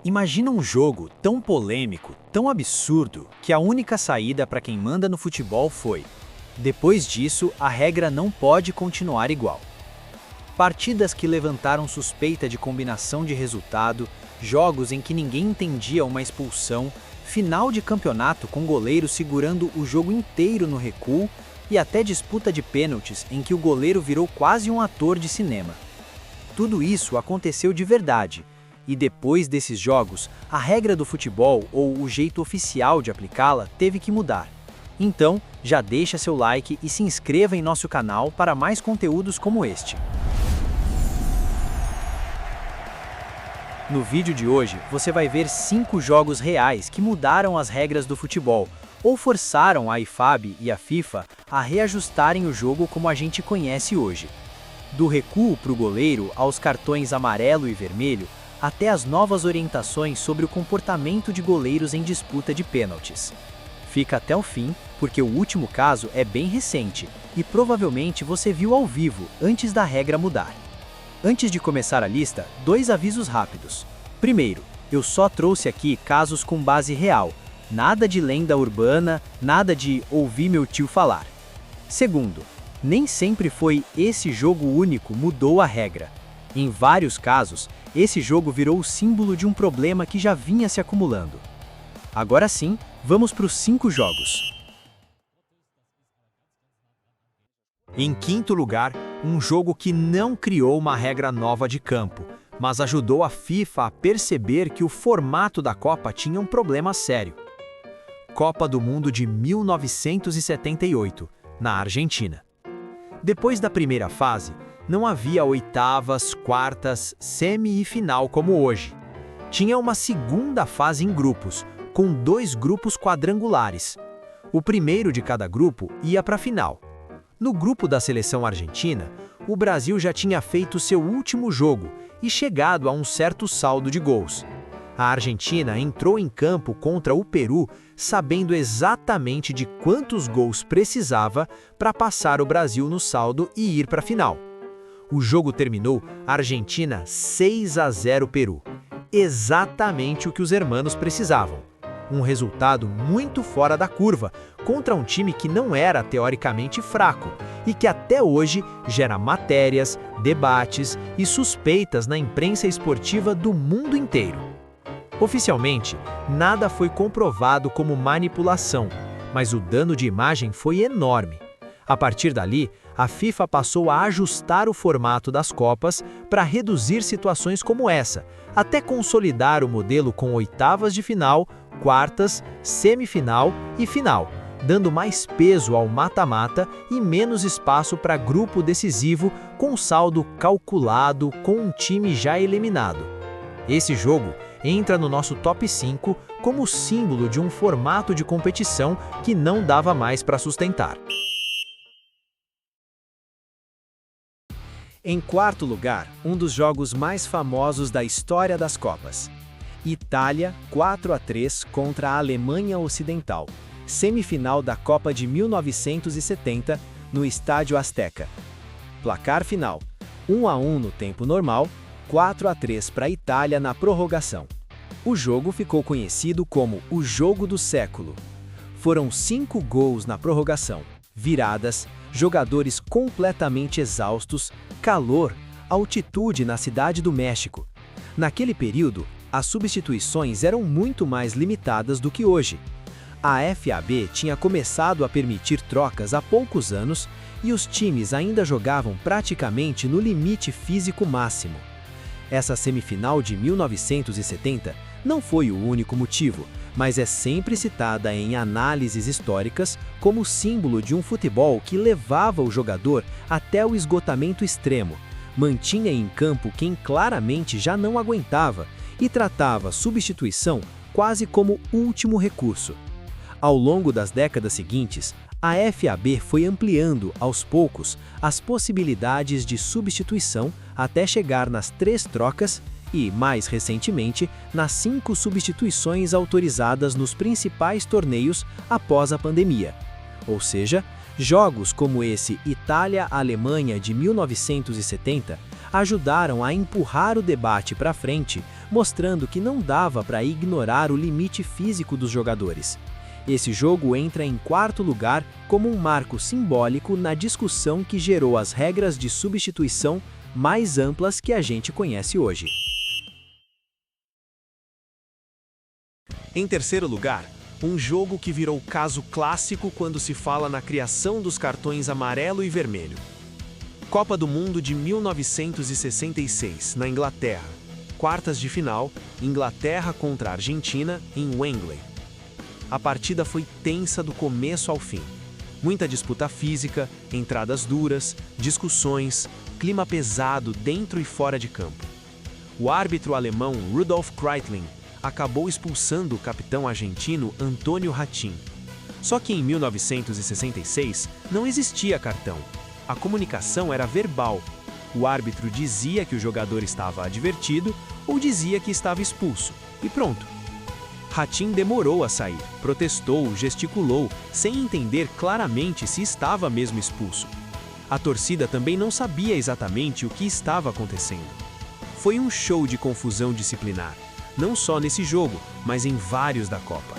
Imagina um jogo tão polêmico, tão absurdo, que a única saída para quem manda no futebol foi: depois disso, a regra não pode continuar igual. Partidas que levantaram suspeita de combinação de resultado, jogos em que ninguém entendia uma expulsão, final de campeonato com goleiro segurando o jogo inteiro no recuo e até disputa de pênaltis em que o goleiro virou quase um ator de cinema. Tudo isso aconteceu de verdade. E depois desses jogos, a regra do futebol ou o jeito oficial de aplicá-la teve que mudar. Então, já deixa seu like e se inscreva em nosso canal para mais conteúdos como este. No vídeo de hoje, você vai ver 5 jogos reais que mudaram as regras do futebol, ou forçaram a IFAB e a FIFA a reajustarem o jogo como a gente conhece hoje. Do recuo para o goleiro aos cartões amarelo e vermelho, até as novas orientações sobre o comportamento de goleiros em disputa de pênaltis. Fica até o fim, porque o último caso é bem recente e provavelmente você viu ao vivo antes da regra mudar. Antes de começar a lista, 2 avisos rápidos. Primeiro, eu só trouxe aqui casos com base real, nada de lenda urbana, nada de ouvi meu tio falar. Segundo, nem sempre foi esse jogo único mudou a regra. Em vários casos, esse jogo virou o símbolo de um problema que já vinha se acumulando. Agora sim, vamos para os 5 jogos. Em quinto lugar, um jogo que não criou uma regra nova de campo, mas ajudou a FIFA a perceber que o formato da Copa tinha um problema sério. Copa do Mundo de 1978, na Argentina. Depois da primeira fase, não havia oitavas, quartas, semi e final como hoje. Tinha uma segunda fase em grupos, com 2 grupos quadrangulares. O primeiro de cada grupo ia para a final. No grupo da seleção argentina, o Brasil já tinha feito seu último jogo e chegado a um certo saldo de gols. A Argentina entrou em campo contra o Peru sabendo exatamente de quantos gols precisava para passar o Brasil no saldo e ir para a final. O jogo terminou Argentina 6-0 Peru. Exatamente o que os hermanos precisavam. Um resultado muito fora da curva, contra um time que não era teoricamente fraco e que até hoje gera matérias, debates e suspeitas na imprensa esportiva do mundo inteiro. Oficialmente, nada foi comprovado como manipulação, mas o dano de imagem foi enorme. A partir dali, a FIFA passou a ajustar o formato das Copas para reduzir situações como essa, até consolidar o modelo com oitavas de final, quartas, semifinal e final, dando mais peso ao mata-mata e menos espaço para grupo decisivo com saldo calculado com um time já eliminado. Esse jogo entra no nosso top 5 como símbolo de um formato de competição que não dava mais para sustentar. Em quarto lugar, um dos jogos mais famosos da história das Copas. Itália 4-3 contra a Alemanha Ocidental, semifinal da Copa de 1970, no Estádio Azteca. Placar final: 1-1 no tempo normal, 4-3 para a Itália na prorrogação. O jogo ficou conhecido como o Jogo do Século. Foram 5 gols na prorrogação, viradas, jogadores completamente exaustos, calor, altitude na Cidade do México. Naquele período, as substituições eram muito mais limitadas do que hoje. A FAB tinha começado a permitir trocas há poucos anos e os times ainda jogavam praticamente no limite físico máximo. Essa semifinal de 1970 não foi o único motivo, mas é sempre citada em análises históricas como símbolo de um futebol que levava o jogador até o esgotamento extremo, mantinha em campo quem claramente já não aguentava e tratava a substituição quase como último recurso. Ao longo das décadas seguintes, a FAB foi ampliando, aos poucos, as possibilidades de substituição até chegar nas 3 trocas e, mais recentemente, nas 5 substituições autorizadas nos principais torneios após a pandemia. Ou seja, jogos como esse Itália-Alemanha de 1970 ajudaram a empurrar o debate para frente mostrando que não dava para ignorar o limite físico dos jogadores. Esse jogo entra em quarto lugar como um marco simbólico na discussão que gerou as regras de substituição mais amplas que a gente conhece hoje. Em terceiro lugar, um jogo que virou caso clássico quando se fala na criação dos cartões amarelo e vermelho. Copa do Mundo de 1966, na Inglaterra. Quartas de final, Inglaterra contra a Argentina, em Wembley. A partida foi tensa do começo ao fim. Muita disputa física, entradas duras, discussões, clima pesado dentro e fora de campo. O árbitro alemão Rudolf Kreitling acabou expulsando o capitão argentino Antônio Ratin. Só que em 1966 não existia cartão. A comunicação era verbal. O árbitro dizia que o jogador estava advertido ou dizia que estava expulso. E pronto. Ratin demorou a sair, protestou, gesticulou, sem entender claramente se estava mesmo expulso. A torcida também não sabia exatamente o que estava acontecendo. Foi um show de confusão disciplinar, não só nesse jogo, mas em vários da Copa.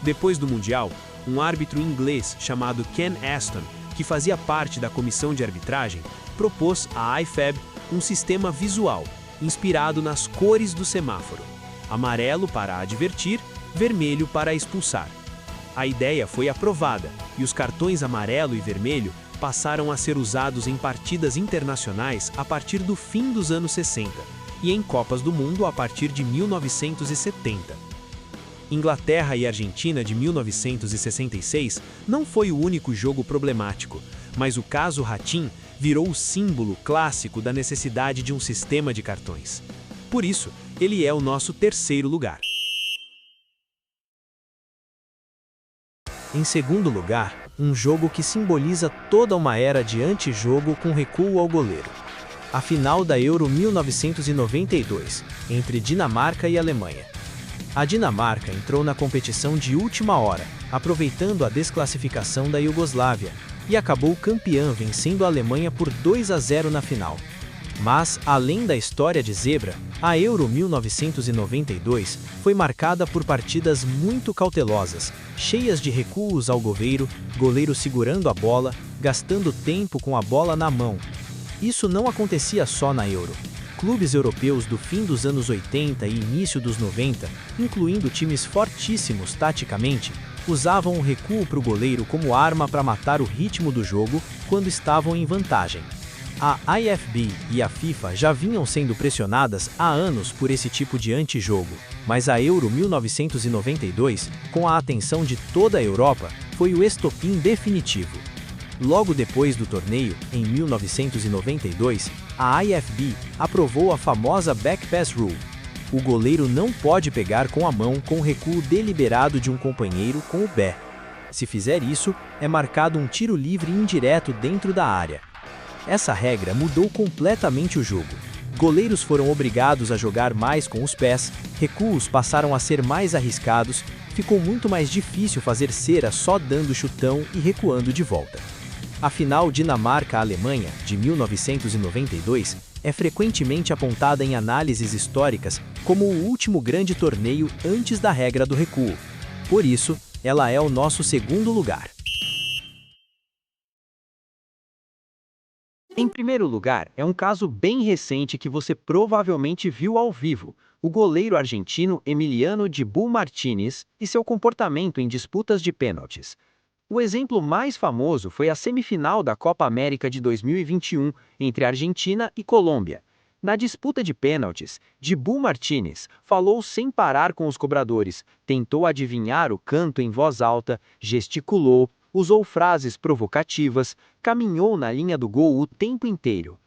Depois do Mundial, um árbitro inglês chamado Ken Aston, que fazia parte da comissão de arbitragem, propôs à IFAB um sistema visual, inspirado nas cores do semáforo: amarelo para advertir, vermelho para expulsar. A ideia foi aprovada e os cartões amarelo e vermelho passaram a ser usados em partidas internacionais a partir do fim dos anos 60 e em Copas do Mundo a partir de 1970. Inglaterra e Argentina de 1966 não foi o único jogo problemático, mas o caso Ratin virou o símbolo clássico da necessidade de um sistema de cartões. Por isso, ele é o nosso terceiro lugar. Em segundo lugar, um jogo que simboliza toda uma era de antijogo com recuo ao goleiro. A final da Euro 1992, entre Dinamarca e Alemanha. A Dinamarca entrou na competição de última hora, aproveitando a desclassificação da Iugoslávia, e acabou campeã vencendo a Alemanha por 2-0 na final. Mas, além da história de zebra, a Euro 1992 foi marcada por partidas muito cautelosas, cheias de recuos ao goleiro segurando a bola, gastando tempo com a bola na mão. Isso não acontecia só na Euro. Clubes europeus do fim dos anos 80 e início dos 90, incluindo times fortíssimos taticamente, usavam o recuo para o goleiro como arma para matar o ritmo do jogo quando estavam em vantagem. A IFB e a FIFA já vinham sendo pressionadas há anos por esse tipo de antijogo, mas a Euro 1992, com a atenção de toda a Europa, foi o estopim definitivo. Logo depois do torneio, em 1992, a IFB aprovou a famosa Back Pass Rule. O goleiro não pode pegar com a mão com o recuo deliberado de um companheiro com o pé. Se fizer isso, é marcado um tiro livre indireto dentro da área. Essa regra mudou completamente o jogo. Goleiros foram obrigados a jogar mais com os pés, recuos passaram a ser mais arriscados, ficou muito mais difícil fazer cera só dando chutão e recuando de volta. A final Dinamarca-Alemanha, de 1992, é frequentemente apontada em análises históricas como o último grande torneio antes da regra do recuo. Por isso, ela é o nosso segundo lugar. Em primeiro lugar, é um caso bem recente que você provavelmente viu ao vivo: o goleiro argentino Emiliano Dibu Martínez e seu comportamento em disputas de pênaltis. O exemplo mais famoso foi a semifinal da Copa América de 2021 entre Argentina e Colômbia. Na disputa de pênaltis, Dibu Martínez falou sem parar com os cobradores, tentou adivinhar o canto em voz alta, gesticulou, usou frases provocativas, caminhou na linha do gol o tempo inteiro.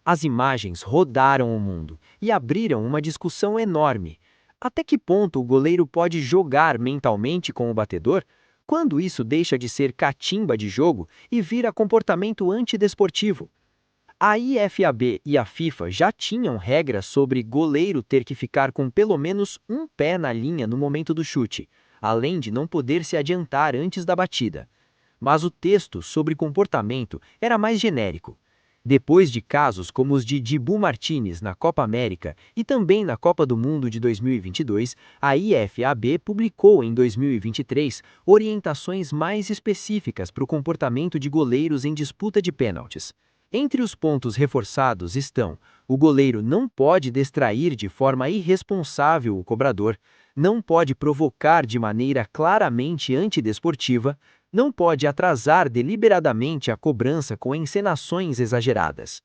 As imagens rodaram o mundo e abriram uma discussão enorme. Até que ponto o goleiro pode jogar mentalmente com o batedor? Quando isso deixa de ser catimba de jogo e vira comportamento antidesportivo? A IFAB e a FIFA já tinham regras sobre goleiro ter que ficar com pelo menos um pé na linha no momento do chute, além de não poder se adiantar antes da batida. Mas o texto sobre comportamento era mais genérico. Depois de casos como os de Dibu Martínez na Copa América e também na Copa do Mundo de 2022, a IFAB publicou em 2023 orientações mais específicas para o comportamento de goleiros em disputa de pênaltis. Entre os pontos reforçados estão: o goleiro não pode distrair de forma irresponsável o cobrador, não pode provocar de maneira claramente antidesportiva, não pode atrasar deliberadamente a cobrança com encenações exageradas.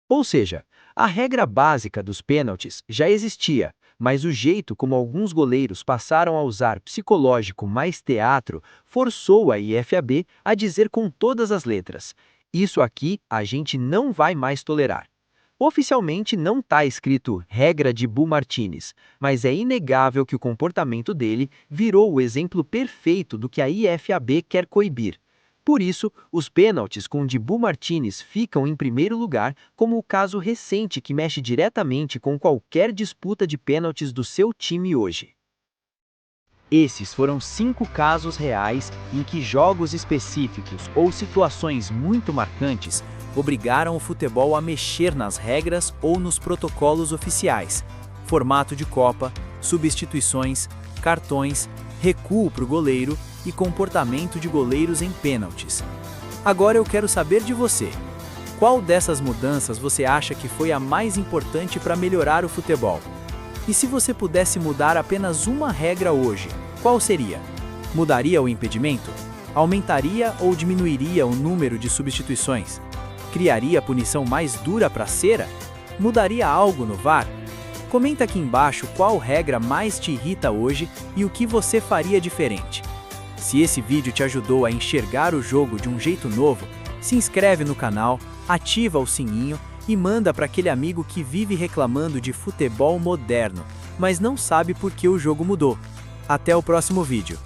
Ou seja, a regra básica dos pênaltis já existia, mas o jeito como alguns goleiros passaram a usar psicológico mais teatro forçou a IFAB a dizer com todas as letras: isso aqui a gente não vai mais tolerar. Oficialmente não está escrito regra de Dibu Martínez, mas é inegável que o comportamento dele virou o exemplo perfeito do que a IFAB quer coibir. Por isso, os pênaltis com Dibu Martínez ficam em primeiro lugar como o caso recente que mexe diretamente com qualquer disputa de pênaltis do seu time hoje. Esses foram 5 casos reais em que jogos específicos ou situações muito marcantes obrigaram o futebol a mexer nas regras ou nos protocolos oficiais, formato de Copa, substituições, cartões, recuo para o goleiro e comportamento de goleiros em pênaltis. Agora eu quero saber de você. Qual dessas mudanças você acha que foi a mais importante para melhorar o futebol? E se você pudesse mudar apenas uma regra hoje, qual seria? Mudaria o impedimento? Aumentaria ou diminuiria o número de substituições? Criaria punição mais dura para a cera? Mudaria algo no VAR? Comenta aqui embaixo qual regra mais te irrita hoje e o que você faria diferente. Se esse vídeo te ajudou a enxergar o jogo de um jeito novo, se inscreve no canal, ativa o sininho e manda para aquele amigo que vive reclamando de futebol moderno, mas não sabe por que o jogo mudou. Até o próximo vídeo.